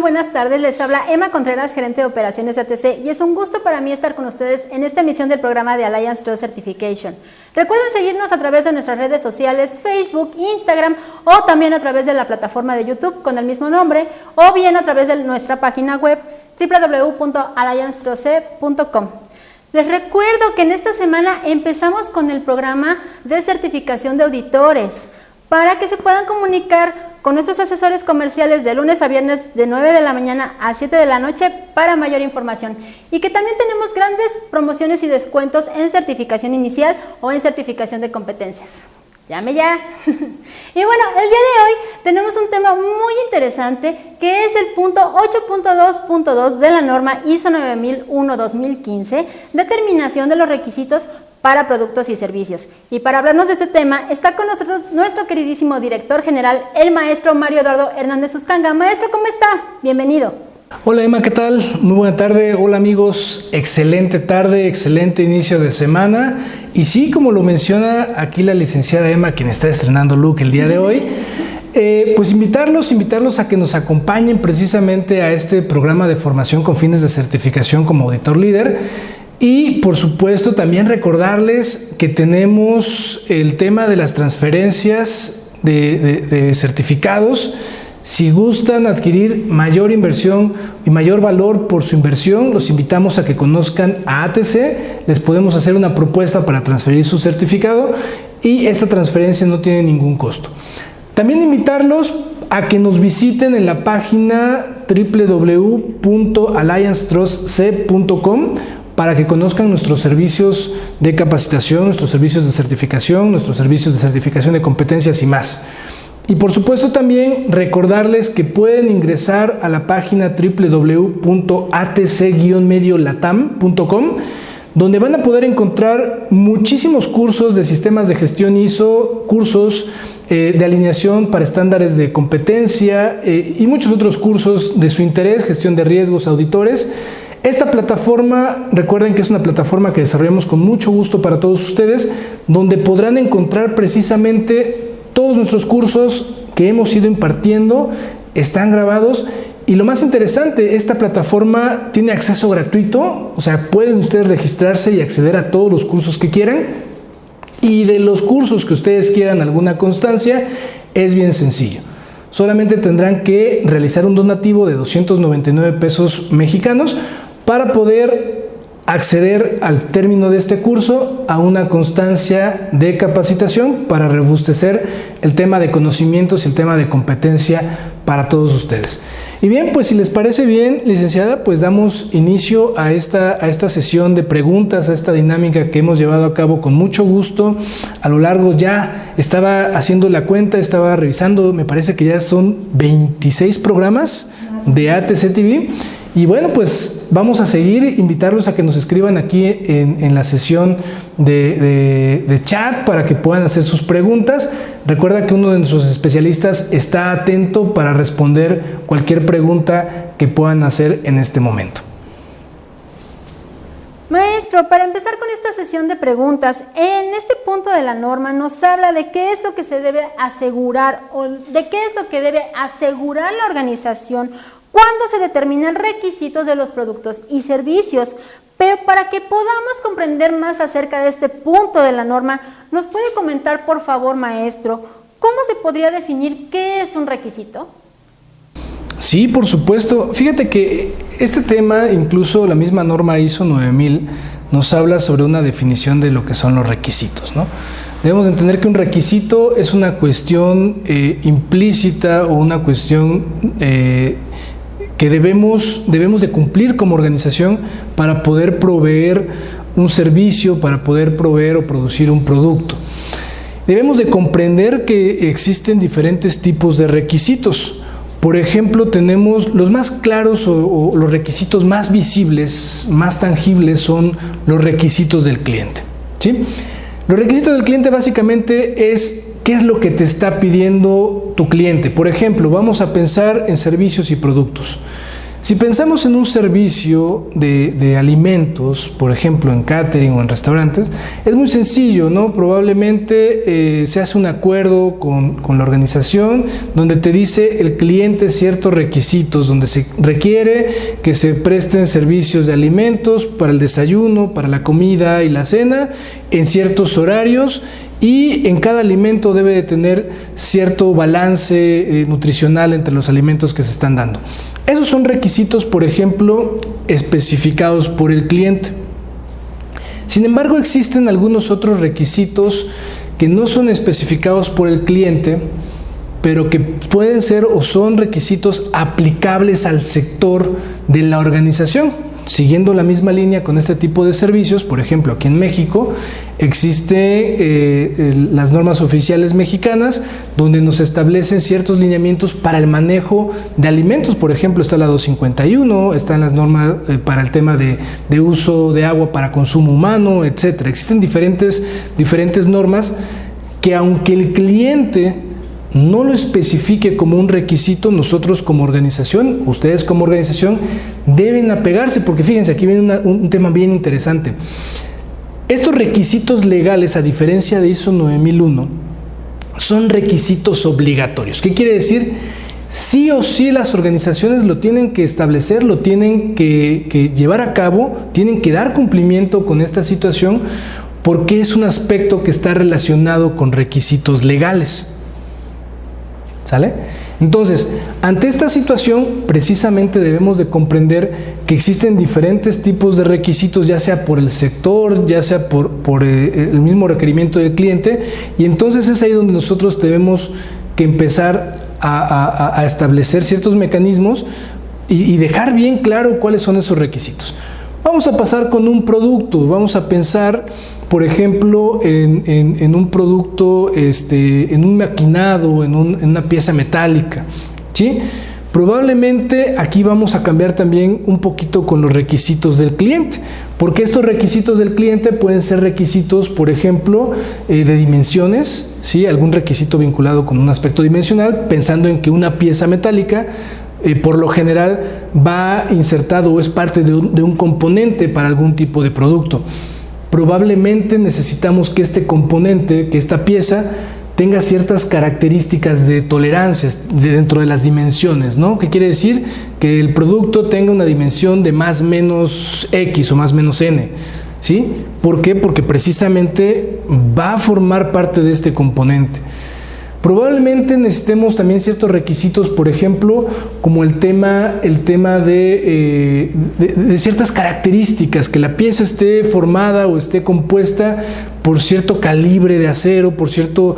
buenas tardes. Les habla Emma Contreras, gerente de operaciones de ATC, y es un gusto para mí estar con ustedes en esta emisión del programa de Alliance Trust Certification. Recuerden seguirnos a través de nuestras redes sociales, Facebook, Instagram, o también a través de la plataforma de YouTube con el mismo nombre, o bien a través de nuestra página web www.alliancetrust.com. Les recuerdo que en esta semana empezamos con el programa de certificación de auditores para que se puedan comunicar con nuestros asesores comerciales de lunes a viernes de 9 de la mañana a 7 de la noche para mayor información. Y que también tenemos grandes promociones y descuentos en certificación inicial o en certificación de competencias. ¡Llame ya! Y bueno, el día de hoy tenemos un tema muy interesante que es el punto 8.2.2 de la norma ISO 9001-2015, determinación de los requisitos para productos y servicios. Y para hablarnos de este tema está con nosotros nuestro queridísimo director general, el maestro Mario Eduardo Hernández Uscanga. Maestro, ¿cómo está? Bienvenido. Hola Emma, ¿qué tal? Muy buena tarde. Hola amigos, excelente tarde, excelente inicio de semana. Y sí, como lo menciona aquí la licenciada Emma, quien está estrenando look el día de hoy, pues invitarlos a que nos acompañen precisamente a este programa de formación con fines de certificación como auditor líder. Y por supuesto también recordarles que tenemos el tema de las transferencias de certificados. Si gustan adquirir mayor inversión y mayor valor por su inversión, los invitamos a que conozcan a ATC. Les podemos hacer una propuesta para transferir su certificado y esta transferencia no tiene ningún costo. También invitarlos a que nos visiten en la página www.alliancetrustc.com para que conozcan nuestros servicios de capacitación, nuestros servicios de certificación, nuestros servicios de certificación de competencias y más. Y por supuesto también recordarles que pueden ingresar a la página www.atc-mediolatam.com, donde van a poder encontrar muchísimos cursos de sistemas de gestión ISO, cursos de alineación para estándares de competencia y muchos otros cursos de su interés, gestión de riesgos, auditores. Esta plataforma, recuerden que es una plataforma que desarrollamos con mucho gusto para todos ustedes, donde podrán encontrar precisamente todos nuestros cursos que hemos ido impartiendo, están grabados. Y lo más interesante, esta plataforma tiene acceso gratuito, o sea, pueden ustedes registrarse y acceder a todos los cursos que quieran. Y de los cursos que ustedes quieran alguna constancia, es bien sencillo. Solamente tendrán que realizar un donativo de 299 pesos mexicanos para poder acceder al término de este curso a una constancia de capacitación para robustecer el tema de conocimientos y el tema de competencia para todos ustedes. Y bien, pues si les parece bien, licenciada, pues damos inicio a esta sesión de preguntas, a esta dinámica que hemos llevado a cabo con mucho gusto. A lo largo ya estaba haciendo la cuenta, estaba revisando, me parece que ya son 26 programas de ATC TV. Y bueno, pues vamos a seguir, invitarlos a que nos escriban aquí en la sesión de chat para que puedan hacer sus preguntas. Recuerda que uno de nuestros especialistas está atento para responder cualquier pregunta que puedan hacer en este momento. Maestro, para empezar con esta sesión de preguntas, en este punto de la norma nos habla de qué es lo que se debe asegurar o de qué es lo que debe asegurar la organización cuando se determinan requisitos de los productos y servicios. Pero para que podamos comprender más acerca de este punto de la norma, ¿nos puede comentar, por favor, maestro, cómo se podría definir qué es un requisito? Sí, por supuesto. Fíjate que este tema, incluso la misma norma ISO 9000, nos habla sobre una definición de lo que son los requisitos, ¿no? Debemos entender que un requisito es una cuestión implícita o una cuestión que debemos de cumplir como organización para poder proveer un servicio, para poder proveer o producir un producto. Debemos de comprender que existen diferentes tipos de requisitos. Por ejemplo, tenemos los más claros o los requisitos más visibles, más tangibles, son los requisitos del cliente, ¿sí? Los requisitos del cliente básicamente es qué es lo que te está pidiendo tu cliente. Por ejemplo, vamos a pensar en servicios y productos. Si pensamos en un servicio de alimentos, por ejemplo en catering o en restaurantes, es muy sencillo, ¿no? Probablemente se hace un acuerdo con la organización donde te dice el cliente ciertos requisitos, donde se requiere que se presten servicios de alimentos para el desayuno, para la comida y la cena, en ciertos horarios, y en cada alimento debe de tener cierto balance nutricional entre los alimentos que se están dando. Esos son requisitos, por ejemplo, especificados por el cliente. Sin embargo, existen algunos otros requisitos que no son especificados por el cliente, pero que pueden ser o son requisitos aplicables al sector de la organización. Siguiendo la misma línea con este tipo de servicios, por ejemplo, aquí en México existen las normas oficiales mexicanas donde nos establecen ciertos lineamientos para el manejo de alimentos. Por ejemplo, está la 251, están las normas para el tema de uso de agua para consumo humano, etc. Existen diferentes normas que, aunque el cliente no lo especifique como un requisito, nosotros como organización, ustedes como organización, deben apegarse, porque fíjense, aquí viene un tema bien interesante. Estos requisitos legales, a diferencia de ISO 9001, son requisitos obligatorios. ¿Qué quiere decir? Sí o sí las organizaciones lo tienen que establecer, lo tienen que llevar a cabo, tienen que dar cumplimiento con esta situación, porque es un aspecto que está relacionado con requisitos legales. ¿Sale? Entonces, ante esta situación, precisamente debemos de comprender que existen diferentes tipos de requisitos, ya sea por el sector, ya sea por el mismo requerimiento del cliente, y entonces es ahí donde nosotros tenemos que empezar a establecer ciertos mecanismos y dejar bien claro cuáles son esos requisitos. Vamos a pasar con un producto, vamos a pensar, por ejemplo, en un producto, en un maquinado, en una pieza metálica, ¿sí? Probablemente aquí vamos a cambiar también un poquito con los requisitos del cliente, porque estos requisitos del cliente pueden ser requisitos, por ejemplo, de dimensiones, ¿sí? Algún requisito vinculado con un aspecto dimensional, pensando en que una pieza metálica por lo general va insertado o es parte de un componente para algún tipo de producto. Probablemente necesitamos que este componente, que esta pieza, tenga ciertas características de tolerancias dentro de las dimensiones, ¿no? ¿Qué quiere decir? Que el producto tenga una dimensión de más menos X o más menos N, ¿sí? ¿Por qué? Porque precisamente va a formar parte de este componente. Probablemente necesitemos también ciertos requisitos, por ejemplo, como el tema de ciertas características, que la pieza esté formada o esté compuesta por cierto calibre de acero, por cierto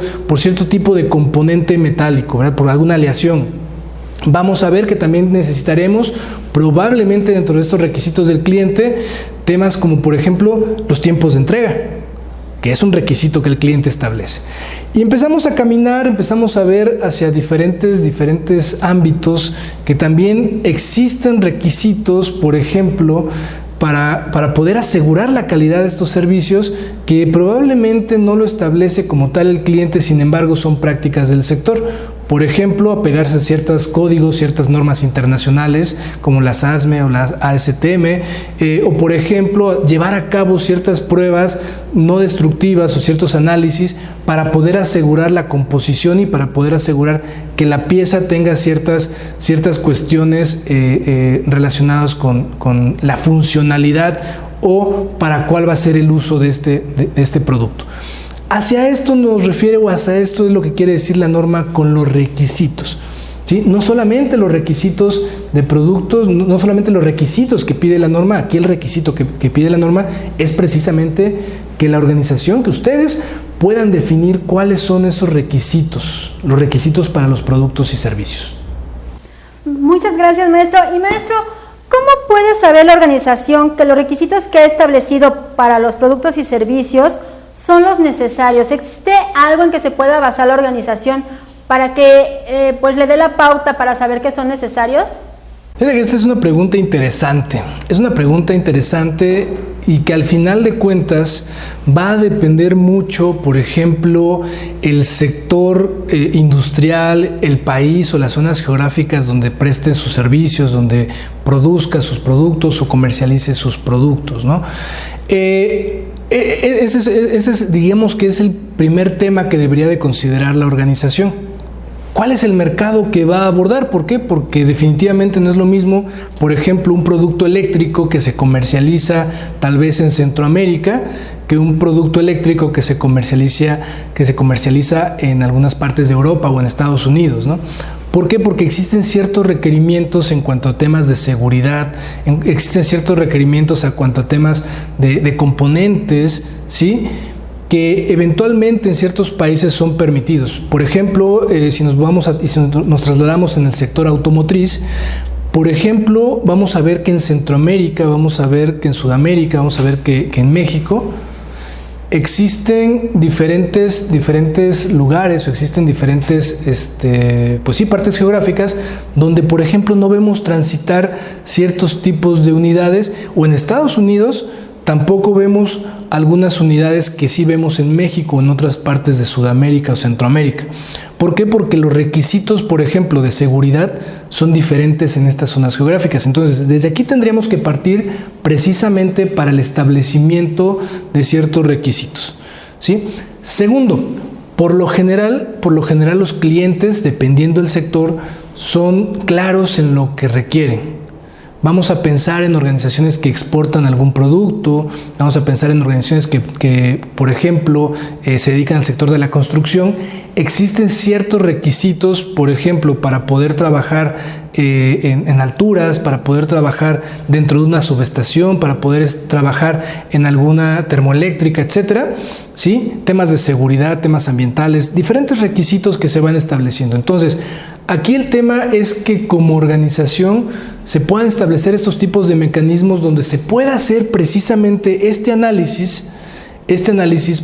tipo de componente metálico, ¿verdad? Por alguna aleación. Vamos a ver que también necesitaremos, probablemente dentro de estos requisitos del cliente, temas como, por ejemplo, los tiempos de entrega, que es un requisito que el cliente establece. Y empezamos a caminar, empezamos a ver hacia diferentes ámbitos que también existen requisitos, por ejemplo, para poder asegurar la calidad de estos servicios, que probablemente no lo establece como tal el cliente, sin embargo son prácticas del sector. Por ejemplo, apegarse a ciertos códigos, ciertas normas internacionales como las ASME o las ASTM, o por ejemplo, llevar a cabo ciertas pruebas no destructivas o ciertos análisis para poder asegurar la composición y para poder asegurar que la pieza tenga ciertas cuestiones relacionadas con la funcionalidad o para cuál va a ser el uso de este producto. Hacia esto nos refiere, o hacia esto es lo que quiere decir la norma con los requisitos, ¿sí? No solamente los requisitos de productos, no solamente los requisitos que pide la norma, aquí el requisito que pide la norma es precisamente que la organización, que ustedes puedan definir cuáles son esos requisitos, los requisitos para los productos y servicios. Muchas gracias, maestro. Y maestro, ¿cómo puede saber la organización que los requisitos que ha establecido para los productos y servicios son los necesarios? ¿Existe algo en que se pueda basar la organización para que pues le dé la pauta para saber que son necesarios? Fíjate que esta es una pregunta interesante. Es una pregunta interesante y que al final de cuentas va a depender mucho, por ejemplo, el sector industrial, el país o las zonas geográficas donde preste sus servicios, donde produzca sus productos o comercialice sus productos, ¿no? Digamos que es el primer tema que debería de considerar la organización. ¿Cuál es el mercado que va a abordar? ¿Por qué? Porque definitivamente no es lo mismo, por ejemplo, un producto eléctrico que se comercializa tal vez en Centroamérica que un producto eléctrico que se comercializa en algunas partes de Europa o en Estados Unidos, ¿no? ¿Por qué? Porque existen ciertos requerimientos en cuanto a temas de seguridad, existen ciertos requerimientos en cuanto a temas de componentes, ¿sí?, que eventualmente en ciertos países son permitidos. Por ejemplo, si nos trasladamos en el sector automotriz, por ejemplo, vamos a ver que en Centroamérica, vamos a ver que en Sudamérica, vamos a ver que en México existen diferentes lugares o existen diferentes partes geográficas donde, por ejemplo, no vemos transitar ciertos tipos de unidades, o en Estados Unidos tampoco vemos algunas unidades que sí vemos en México o en otras partes de Sudamérica o Centroamérica. ¿Por qué? Porque los requisitos, por ejemplo, de seguridad son diferentes en estas zonas geográficas. Entonces, desde aquí tendríamos que partir precisamente para el establecimiento de ciertos requisitos, ¿sí? Segundo, por lo general los clientes, dependiendo del sector, son claros en lo que requieren. Vamos a pensar en organizaciones que exportan algún producto, vamos a pensar en organizaciones que por ejemplo, se dedican al sector de la construcción. Existen ciertos requisitos, por ejemplo, para poder trabajar en alturas, para poder trabajar dentro de una subestación, para poder trabajar en alguna termoeléctrica, etcétera, ¿sí? Temas de seguridad, temas ambientales, diferentes requisitos que se van estableciendo. Entonces, aquí el tema es que como organización se puedan establecer estos tipos de mecanismos donde se pueda hacer precisamente este análisis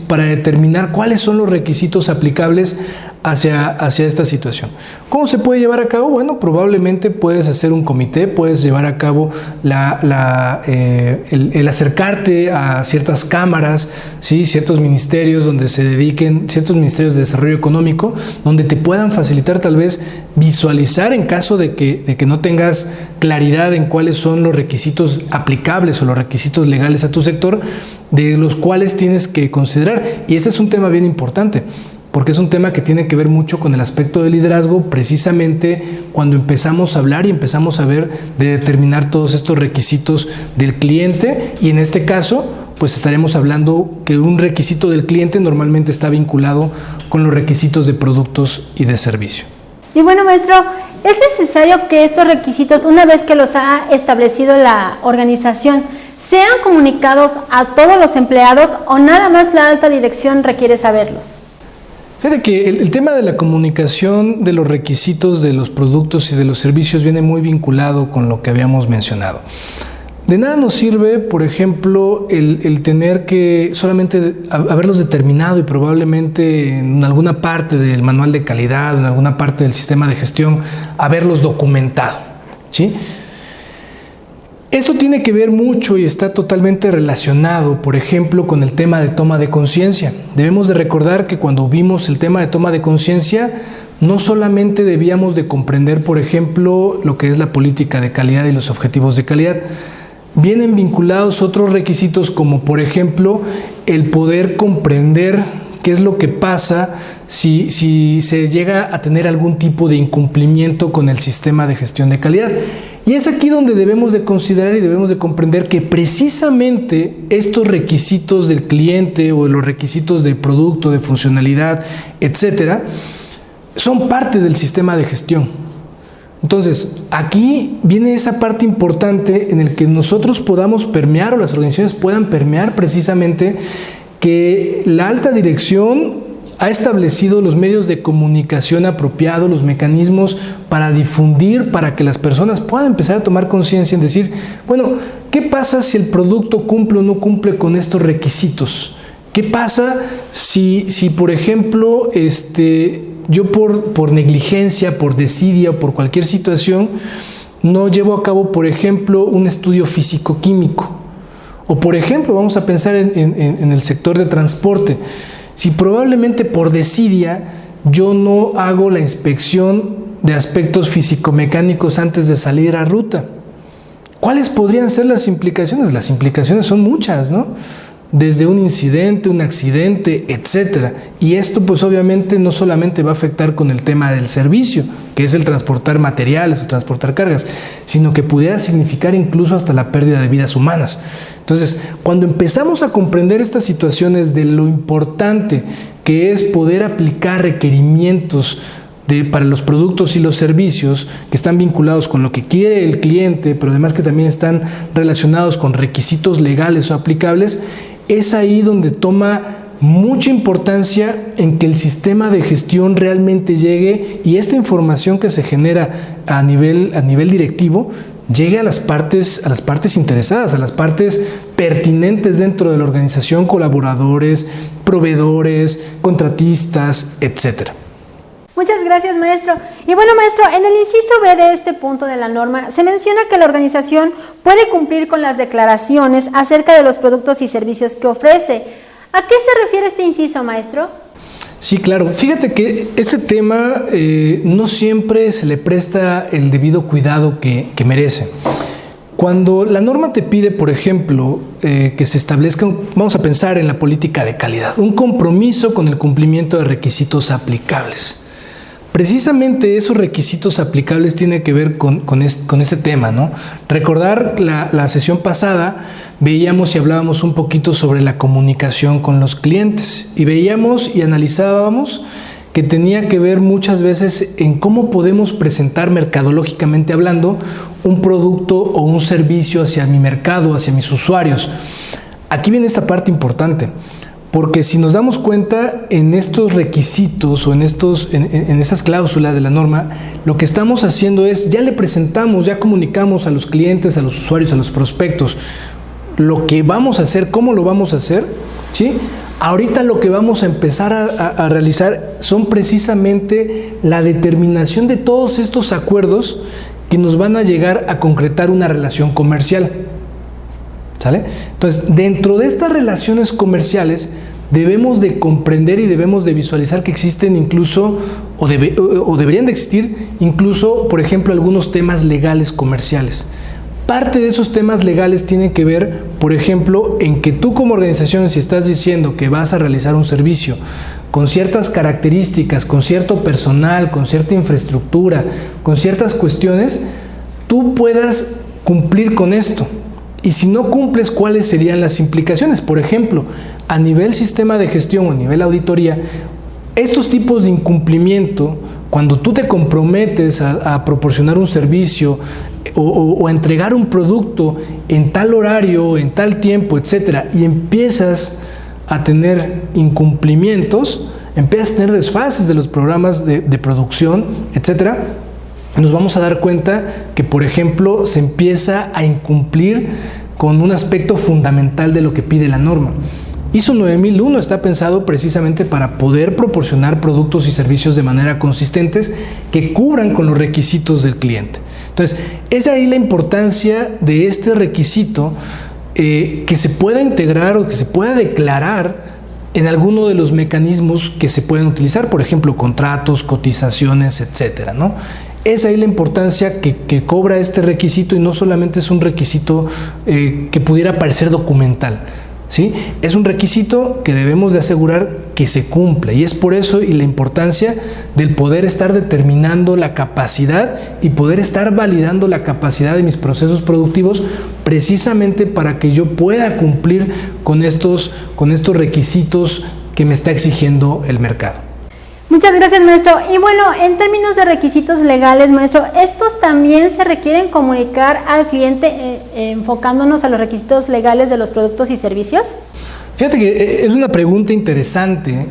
para determinar cuáles son los requisitos aplicables hacia esta situación. ¿Cómo se puede llevar a cabo? Bueno, probablemente puedes hacer un comité, puedes llevar a cabo el acercarte a ciertas cámaras, ¿sí?, ciertos ministerios donde se dediquen, ciertos ministerios de desarrollo económico, donde te puedan facilitar tal vez visualizar en caso de que no tengas claridad en cuáles son los requisitos aplicables o los requisitos legales a tu sector, de los cuales tienes que considerar. Y este es un tema bien importante, porque es un tema que tiene que ver mucho con el aspecto de liderazgo, precisamente cuando empezamos a hablar y empezamos a ver de determinar todos estos requisitos del cliente, y en este caso pues estaremos hablando que un requisito del cliente normalmente está vinculado con los requisitos de productos y de servicio. Y bueno, maestro, ¿es necesario que estos requisitos, una vez que los ha establecido la organización, sean comunicados a todos los empleados o nada más la alta dirección requiere saberlos? Fíjate que el tema de la comunicación de los requisitos de los productos y de los servicios viene muy vinculado con lo que habíamos mencionado. De nada nos sirve, por ejemplo, el tener que solamente haberlos determinado y probablemente en alguna parte del manual de calidad, en alguna parte del sistema de gestión, haberlos documentado, ¿sí? Esto tiene que ver mucho y está totalmente relacionado, por ejemplo, con el tema de toma de conciencia. Debemos de recordar que cuando vimos el tema de toma de conciencia, no solamente debíamos de comprender, por ejemplo, lo que es la política de calidad y los objetivos de calidad. Vienen vinculados otros requisitos como, por ejemplo, el poder comprender qué es lo que pasa si se llega a tener algún tipo de incumplimiento con el sistema de gestión de calidad. Y es aquí donde debemos de considerar y debemos de comprender que precisamente estos requisitos del cliente o los requisitos de producto, de funcionalidad, etcétera, son parte del sistema de gestión. Entonces, aquí viene esa parte importante en el que nosotros podamos permear o las organizaciones puedan permear precisamente que la alta dirección ha establecido los medios de comunicación apropiados, los mecanismos para difundir, para que las personas puedan empezar a tomar conciencia en decir, bueno, ¿qué pasa si el producto cumple o no cumple con estos requisitos? ¿Qué pasa si por ejemplo, yo por negligencia, por desidia o por cualquier situación, no llevo a cabo, por ejemplo, un estudio físico-químico. O, por ejemplo, vamos a pensar en el sector de transporte. Si probablemente por desidia yo no hago la inspección de aspectos físico-mecánicos antes de salir a ruta, ¿cuáles podrían ser las implicaciones? Las implicaciones son muchas, ¿no? Desde un incidente, un accidente, etcétera. Y esto pues obviamente no solamente va a afectar con el tema del servicio, que es el transportar materiales o transportar cargas, sino que pudiera significar incluso hasta la pérdida de vidas humanas. Entonces, cuando empezamos a comprender estas situaciones de lo importante que es poder aplicar requerimientos para los productos y los servicios que están vinculados con lo que quiere el cliente, pero además que también están relacionados con requisitos legales o aplicables, es ahí donde toma mucha importancia en que el sistema de gestión realmente llegue y esta información que se genera a nivel directivo llegue a las partes interesadas, a las partes pertinentes dentro de la organización, colaboradores, proveedores, contratistas, etcétera. Muchas gracias, maestro. Y bueno, maestro, en el inciso B de este punto de la norma se menciona que la organización puede cumplir con las declaraciones acerca de los productos y servicios que ofrece. ¿A qué se refiere este inciso, maestro? Sí, claro. Fíjate que este tema no siempre se le presta el debido cuidado que merece. Cuando la norma te pide, por ejemplo, que se establezca, vamos a pensar en la política de calidad, un compromiso con el cumplimiento de requisitos aplicables. Precisamente esos requisitos aplicables tienen que ver con este tema, ¿no? Recordar la sesión pasada, veíamos y hablábamos un poquito sobre la comunicación con los clientes y veíamos y analizábamos que tenía que ver muchas veces en cómo podemos presentar mercadológicamente hablando un producto o un servicio hacia mi mercado, hacia mis usuarios. Aquí viene esta parte importante. Porque si nos damos cuenta en estos requisitos o en estas cláusulas de la norma, lo que estamos haciendo es, ya le presentamos, ya comunicamos a los clientes, a los usuarios, a los prospectos, lo que vamos a hacer, cómo lo vamos a hacer, ¿sí? Ahorita lo que vamos a empezar a realizar son precisamente la determinación de todos estos acuerdos que nos van a llegar a concretar una relación comercial. ¿Sale? Entonces, dentro de estas relaciones comerciales debemos de comprender y debemos de visualizar que existen incluso, o deberían de existir incluso, por ejemplo, algunos temas legales comerciales. Parte de esos temas legales tienen que ver, por ejemplo, en que tú como organización, si estás diciendo que vas a realizar un servicio con ciertas características, con cierto personal, con cierta infraestructura, con ciertas cuestiones, tú puedas cumplir con esto. Y si no cumples, ¿cuáles serían las implicaciones? Por ejemplo, a nivel sistema de gestión o a nivel auditoría, estos tipos de incumplimiento, cuando tú te comprometes a proporcionar un servicio o a entregar un producto en tal horario, en tal tiempo, etcétera, y empiezas a tener incumplimientos, empiezas a tener desfases de los programas de producción, etcétera, nos vamos a dar cuenta que, por ejemplo, se empieza a incumplir con un aspecto fundamental de lo que pide la norma. ISO 9001 está pensado precisamente para poder proporcionar productos y servicios de manera consistentes que cubran con los requisitos del cliente. Entonces, es ahí la importancia de este requisito que se pueda integrar o que se pueda declarar en alguno de los mecanismos que se pueden utilizar, por ejemplo, contratos, cotizaciones, etcétera, ¿no? Es ahí la importancia que cobra este requisito y no solamente es un requisito que pudiera parecer documental, ¿sí? Es un requisito que debemos de asegurar que se cumple y es por eso y la importancia del poder estar determinando la capacidad y poder estar validando la capacidad de mis procesos productivos precisamente para que yo pueda cumplir con estos requisitos que me está exigiendo el mercado. Muchas gracias, maestro. Y bueno, en términos de requisitos legales, maestro, ¿estos también se requieren comunicar al cliente enfocándonos a los requisitos legales de los productos y servicios? Fíjate que es una pregunta interesante.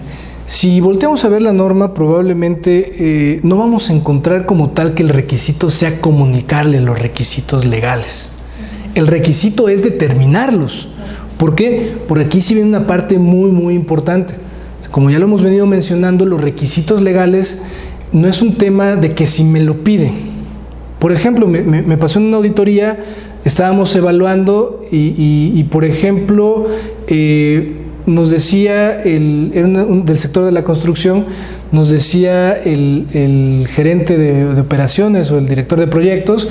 Si volteamos a ver la norma, probablemente no vamos a encontrar como tal que el requisito sea comunicarle los requisitos legales. El requisito es determinarlos. ¿Por qué? Porque aquí sí viene una parte muy, muy importante. Como ya lo hemos venido mencionando, los requisitos legales no es un tema de que si me lo pide, Por ejemplo, me pasó en una auditoría, estábamos evaluando y por ejemplo, nos decía, del sector de la construcción, nos decía el gerente de operaciones o el director de proyectos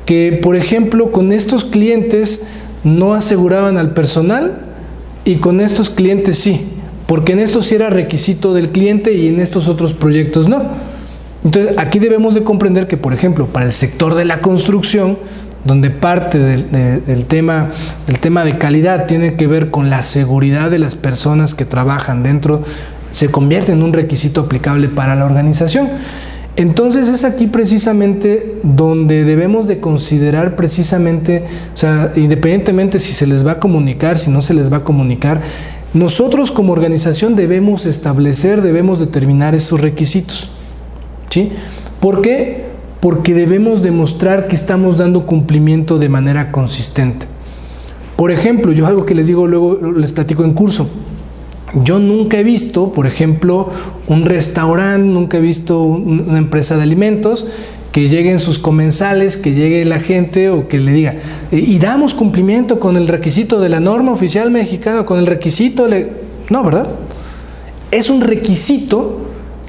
que, por ejemplo, con estos clientes no aseguraban al personal y con estos clientes sí, porque en estos sí era requisito del cliente y en estos otros proyectos no. Entonces, aquí debemos de comprender que, por ejemplo, para el sector de la construcción, donde parte del tema de calidad tiene que ver con la seguridad de las personas que trabajan dentro, se convierte en un requisito aplicable para la organización. Entonces es aquí precisamente donde debemos de considerar precisamente, o sea, independientemente si se les va a comunicar, si no se les va a comunicar, nosotros como organización debemos establecer, debemos determinar esos requisitos, ¿sí? ¿Por qué? Porque debemos demostrar que estamos dando cumplimiento de manera consistente. Por ejemplo, yo algo que les digo luego, les platico en curso. Yo nunca he visto, por ejemplo, un restaurante, nunca he visto una empresa de alimentos que lleguen sus comensales, que llegue la gente o que le diga, y damos cumplimiento con el requisito de la norma oficial mexicana, con el requisito... No, ¿verdad? Es un requisito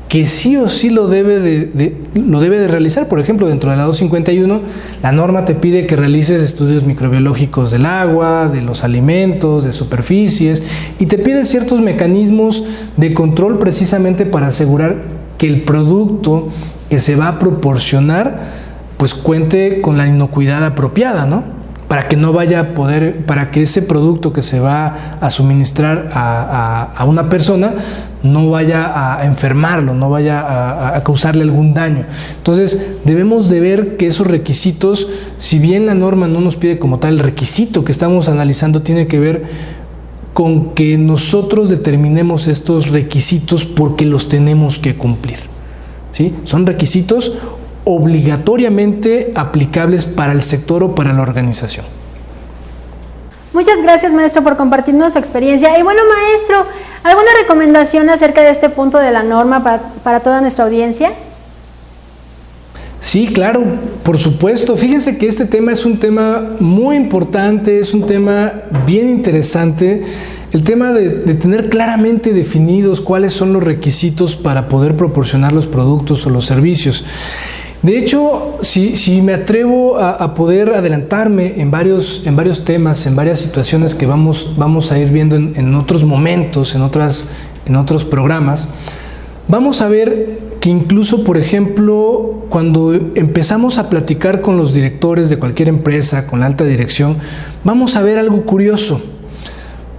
que sí o sí lo debe de realizar. Por ejemplo, dentro de la 251, la norma te pide que realices estudios microbiológicos del agua, de los alimentos, de superficies, y te pide ciertos mecanismos de control precisamente para asegurar que el producto que se va a proporcionar pues cuente con la inocuidad apropiada, ¿no? Para que no vaya a poder, para que ese producto que se va a suministrar a una persona no vaya a enfermarlo, no vaya a causarle algún daño. Entonces, debemos de ver que esos requisitos, si bien la norma no nos pide como tal, el requisito que estamos analizando tiene que ver con que nosotros determinemos estos requisitos porque los tenemos que cumplir, ¿sí? Son requisitos obligatoriamente aplicables para el sector o para la organización. Muchas gracias, maestro, por compartirnos su experiencia. Y bueno, maestro, ¿alguna recomendación acerca de este punto de la norma para toda nuestra audiencia? Sí, claro, por supuesto. Fíjense que este tema es un tema muy importante, es un tema bien interesante. El tema de tener claramente definidos cuáles son los requisitos para poder proporcionar los productos o los servicios. De hecho, si me atrevo a poder adelantarme en varios temas, en varias situaciones que vamos a ir viendo en otros momentos, en otros programas, vamos a ver que incluso, por ejemplo, cuando empezamos a platicar con los directores de cualquier empresa, con la alta dirección, vamos a ver algo curioso.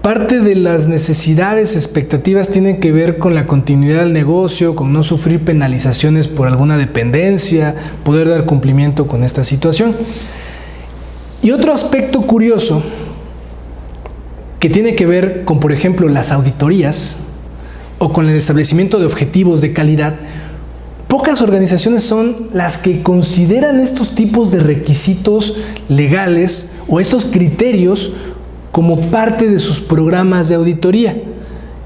Parte de las necesidades, expectativas tienen que ver con la continuidad del negocio, con no sufrir penalizaciones por alguna dependencia, poder dar cumplimiento con esta situación. Y otro aspecto curioso que tiene que ver con, por ejemplo, las auditorías o con el establecimiento de objetivos de calidad, pocas organizaciones son las que consideran estos tipos de requisitos legales o estos criterios como parte de sus programas de auditoría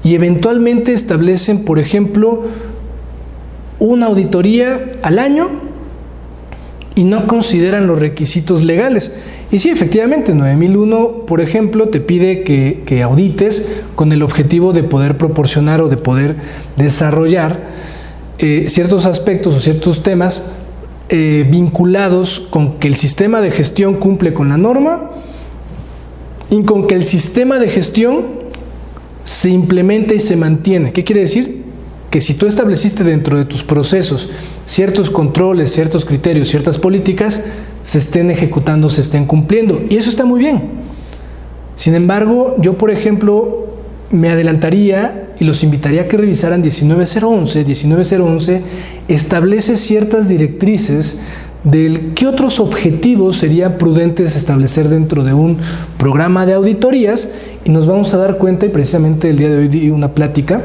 y eventualmente establecen, por ejemplo, una auditoría al año y no consideran los requisitos legales. Y sí, efectivamente, 9001, por ejemplo, te pide que audites con el objetivo de poder proporcionar o de poder desarrollar ciertos aspectos o ciertos temas vinculados con que el sistema de gestión cumple con la norma y con que el sistema de gestión se implementa y se mantiene. ¿Qué quiere decir? Que si tú estableciste dentro de tus procesos ciertos controles, ciertos criterios, ciertas políticas, se estén ejecutando, se estén cumpliendo. Y eso está muy bien. Sin embargo, yo, por ejemplo, me adelantaría y los invitaría a que revisaran 19011. 19011 establece ciertas directrices del qué otros objetivos sería prudentes establecer dentro de un programa de auditorías, y nos vamos a dar cuenta, y precisamente el día de hoy di una plática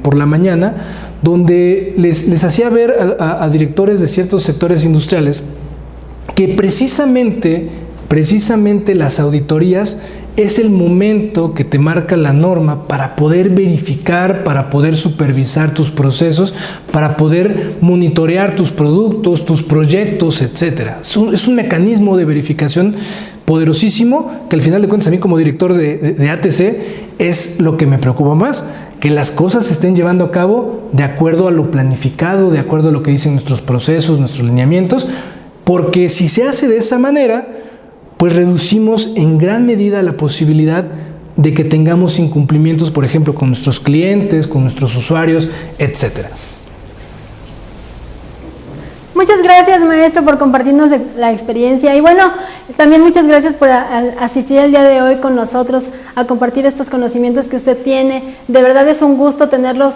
por la mañana, donde les hacía ver a directores de ciertos sectores industriales que precisamente las auditorías es el momento que te marca la norma para poder verificar, para poder supervisar tus procesos, para poder monitorear tus productos, tus proyectos, etc. Es un mecanismo de verificación poderosísimo que al final de cuentas a mí como director de ATC es lo que me preocupa más, que las cosas se estén llevando a cabo de acuerdo a lo planificado, de acuerdo a lo que dicen nuestros procesos, nuestros lineamientos, porque si se hace de esa manera, pues reducimos en gran medida la posibilidad de que tengamos incumplimientos, por ejemplo, con nuestros clientes, con nuestros usuarios, etc. Muchas gracias, maestro, por compartirnos la experiencia y bueno, también muchas gracias por asistir el día de hoy con nosotros a compartir estos conocimientos que usted tiene. De verdad es un gusto tenerlo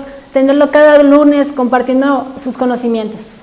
cada lunes compartiendo sus conocimientos.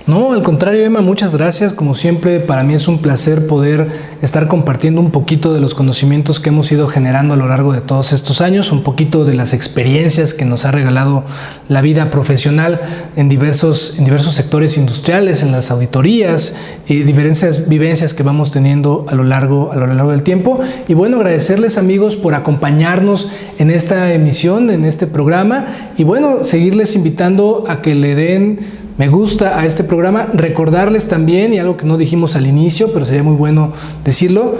No, al contrario, Emma, muchas gracias. Como siempre, para mí es un placer poder estar compartiendo un poquito de los conocimientos que hemos ido generando a lo largo de todos estos años, un poquito de las experiencias que nos ha regalado la vida profesional en diversos sectores industriales, en las auditorías, diferentes vivencias que vamos teniendo a lo largo del tiempo. Y bueno, agradecerles, amigos, por acompañarnos en esta emisión, en este programa, y bueno, seguirles invitando a que le den me gusta a este programa, recordarles también, y algo que no dijimos al inicio, pero sería muy bueno decirlo,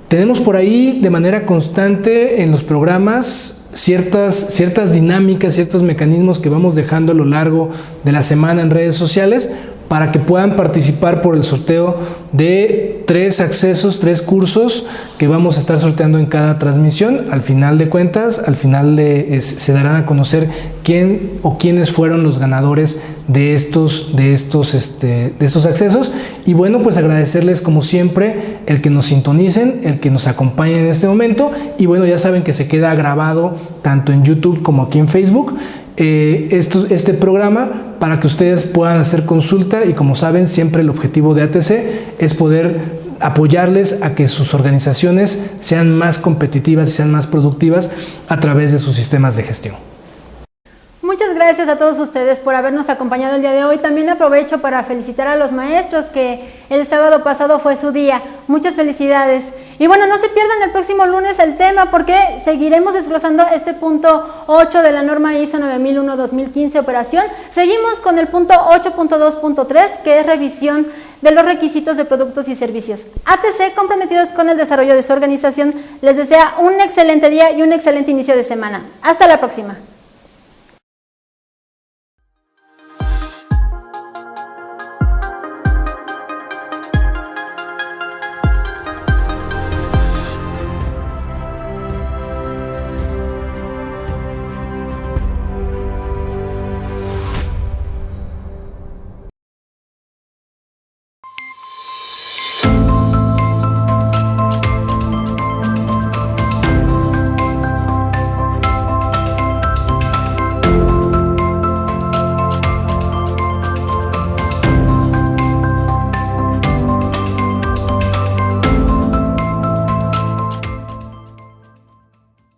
tenemos por ahí de manera constante en los programas ciertas dinámicas, ciertos mecanismos que vamos dejando a lo largo de la semana en redes sociales para que puedan participar por el sorteo de 3 cursos que vamos a estar sorteando en cada transmisión. Al final de cuentas, se darán a conocer quién o quiénes fueron los ganadores de estos accesos. Y bueno, pues agradecerles como siempre el que nos sintonicen, el que nos acompañen en este momento. Y bueno, ya saben que se queda grabado tanto en YouTube como aquí en Facebook. Este programa para que ustedes puedan hacer consulta y como saben siempre el objetivo de ATC es poder apoyarles a que sus organizaciones sean más competitivas y sean más productivas a través de sus sistemas de gestión. Muchas gracias a todos ustedes por habernos acompañado el día de hoy. También aprovecho para felicitar a los maestros que el sábado pasado fue su día. Muchas felicidades. Y bueno, no se pierdan el próximo lunes el tema porque seguiremos desglosando este punto 8 de la norma ISO 9001-2015 operación. Seguimos con el punto 8.2.3 que es revisión de los requisitos de productos y servicios. ATC, comprometidos con el desarrollo de su organización, les desea un excelente día y un excelente inicio de semana. Hasta la próxima.